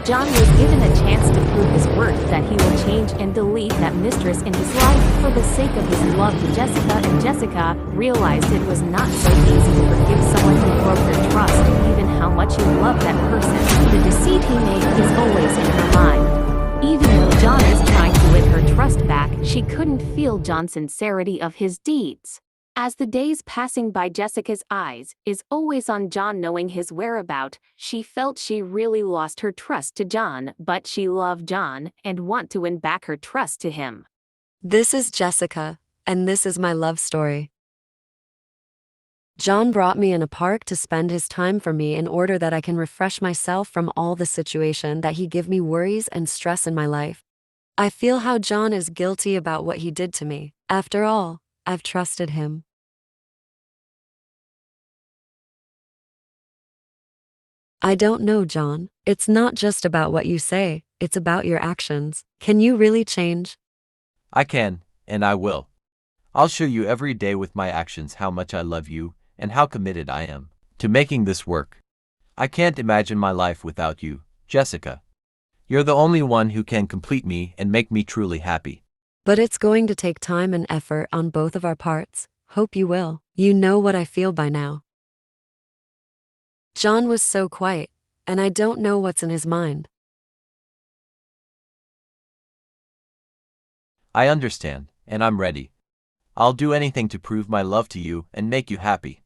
John was given a chance to prove his worth, that he will change and delete that mistress in his life for the sake of his love to Jessica, and Jessica realized it was not so easy to forgive someone who broke their trust, even how much you love that person. The deceit he made is always in her mind. Even though John is trying to win her trust back, she couldn't feel John's sincerity of his deeds. As the days passing by, Jessica's eyes is always on John, knowing his whereabouts. She felt she really lost her trust to John, but she loved John and want to win back her trust to him. This is Jessica, and this is my love story. John brought me in a park to spend his time for me in order that I can refresh myself from all the situation that he give me worries and stress in my life. I feel how John is guilty about what he did to me. After all, I've trusted him. I don't know, John. It's not just about what you say, it's about your actions. Can you really change? I can, and I will. I'll show you every day with my actions how much I love you and how committed I am to making this work. I can't imagine my life without you, Jessica. You're the only one who can complete me and make me truly happy. But it's going to take time and effort on both of our parts. Hope you will. You know what I feel by now. John was so quiet, and I don't know what's in his mind. I understand, and I'm ready. I'll do anything to prove my love to you and make you happy.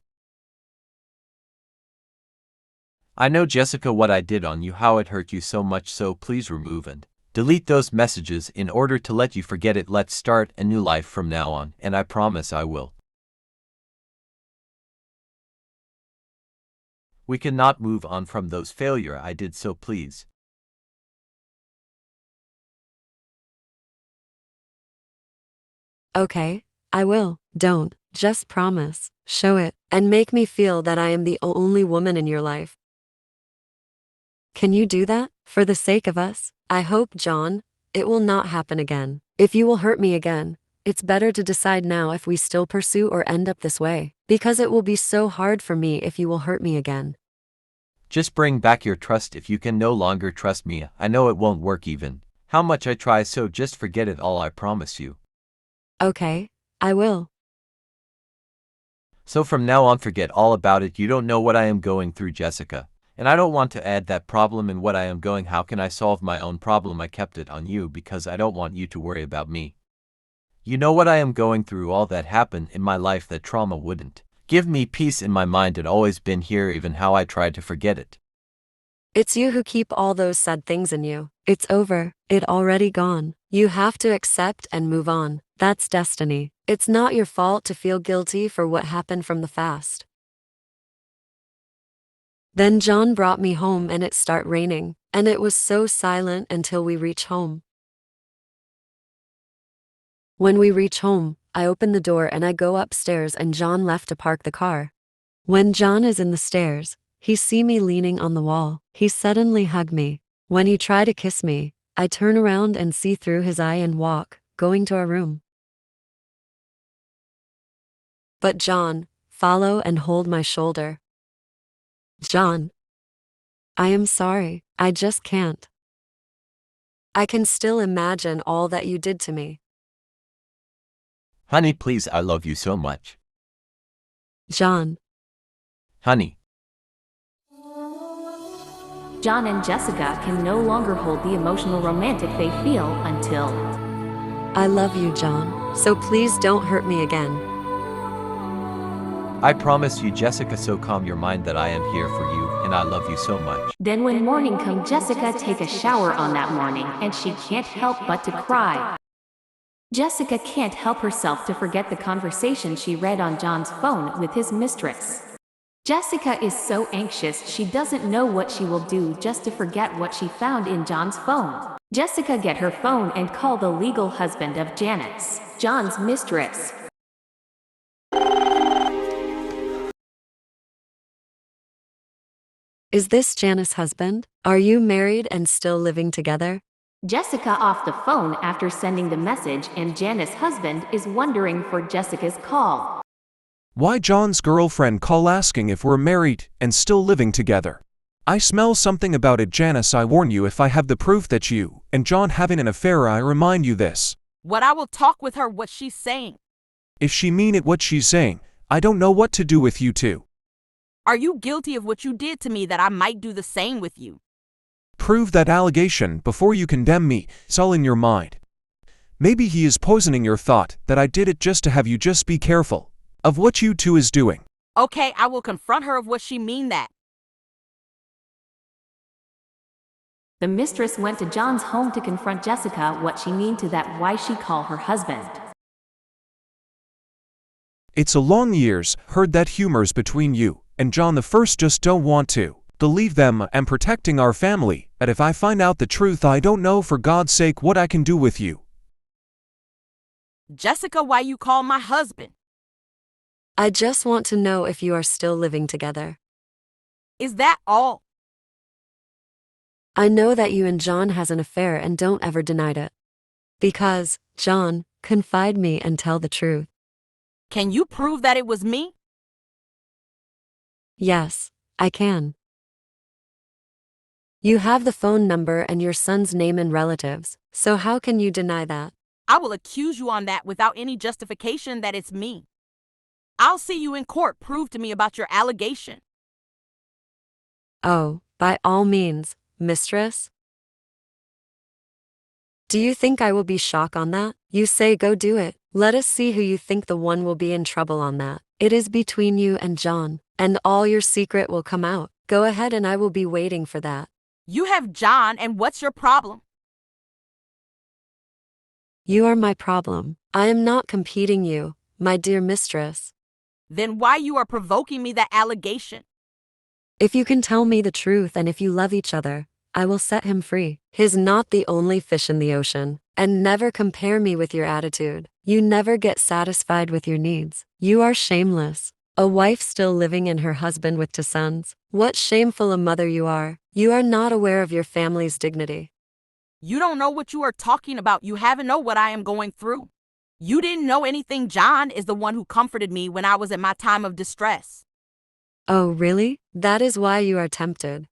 I know, Jessica, what I did on you, how it hurt you so much, so please remove and delete those messages in order to let you forget it. Let's start a new life from now on, and I promise I will. We cannot move on from those failure I did, so please. Okay, I will. Don't. Just promise. Show it, and make me feel that I am the only woman in your life. Can you do that? For the sake of us? I hope, John, it will not happen again. If you will hurt me again, it's better to decide now if we still pursue or end up this way, because it will be so hard for me if you will hurt me again. Just bring back your trust. If you can no longer trust me, I know it won't work even how much I try, so just forget it all, I promise you. Okay, I will. So from now on, forget all about it. You don't know what I am going through, Jessica. And I don't want to add that problem in what I am going. How can I solve my own problem? I kept it on you because I don't want you to worry about me. You know what I am going through, all that happened in my life, that trauma wouldn't give me peace in my mind. It always been here, even how I tried to forget it. It's you who keep all those sad things in you. It's over. It already gone. You have to accept and move on. That's destiny. It's not your fault to feel guilty for what happened from the past. Then John brought me home and it started raining, and it was so silent until we reach home. When we reach home, I open the door and I go upstairs, and John left to park the car. When John is in the stairs, he see me leaning on the wall. He suddenly hug me. When he try to kiss me, I turn around and see through his eye and walk, going to our room. But John, follow and hold my shoulder. John, I am sorry, I just can't. I can still imagine all that you did to me. Honey, please, I love you so much. John. Honey. John and Jessica can no longer hold the emotional romantic they feel until I love you, John, so please don't hurt me again. I promise you, Jessica, so calm your mind that I am here for you and I love you so much. Then when morning come, Jessica take a shower on that morning and she can't help but to cry. Jessica can't help herself to forget the conversation she read on John's phone with his mistress. Jessica is so anxious she doesn't know what she will do just to forget what she found in John's phone. Jessica get her phone and call the legal husband of Janice, John's mistress. Is this Janice's husband? Are you married and still living together? Jessica off the phone after sending the message, and Janice's husband is wondering for Jessica's call. Why John's girlfriend call asking if we're married and still living together? I smell something about it, Janice. I warn you, if I have the proof that you and John having an affair, I remind you this. What I will talk with her what she's saying. If she mean it what she's saying, I don't know what to do with you two. Are you guilty of what you did to me that I might do the same with you? Prove that allegation before you condemn me. It's all in your mind. Maybe he is poisoning your thought that I did it just to have you. Just be careful of what you two is doing. Okay, I will confront her of what she mean that. The mistress went to John's home to confront Jessica what she mean to that why she call her husband. It's a long years heard that humors between you and John the first just don't want to leave them and protecting our family, and if I find out the truth I don't know for God's sake what I can do with you. Jessica, why you call my husband? I just want to know if you are still living together. Is that all? I know that you and John has an affair and don't ever denied it. Because, John, confide me and tell the truth. Can you prove that it was me? Yes, I can. You have the phone number and your son's name and relatives, so how can you deny that? I will accuse you on that without any justification that it's me. I'll see you in court. Prove to me about your allegation. Oh, by all means, mistress. Do you think I will be shocked on that? You say go do it. Let us see who you think the one will be in trouble on that. It is between you and John, and all your secret will come out. Go ahead and I will be waiting for that. You have John, and what's your problem? You are my problem. I am not competing you, my dear mistress. Then why you are provoking me that allegation? If you can tell me the truth and if you love each other, I will set him free. He's not the only fish in the ocean. And never compare me with your attitude. You never get satisfied with your needs. You are shameless. A wife still living in her husband with two sons. What shameful a mother you are. You are not aware of your family's dignity. You don't know what you are talking about. You haven't know what I am going through. You didn't know anything. John is the one who comforted me when I was in my time of distress. Oh, really? That is why you are tempted.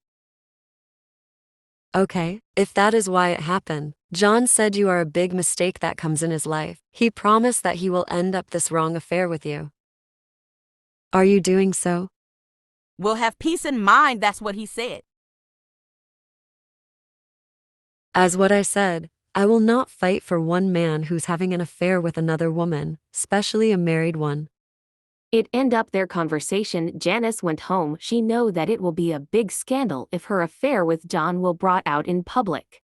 Okay, if that is why it happened, John said you are a big mistake that comes in his life. He promised that he will end up this wrong affair with you. Are you doing so? We'll have peace in mind, that's what he said. As what I said, I will not fight for one man who's having an affair with another woman, especially a married one. It end up their conversation. Janice went home. She know that it will be a big scandal if her affair with John will brought out in public.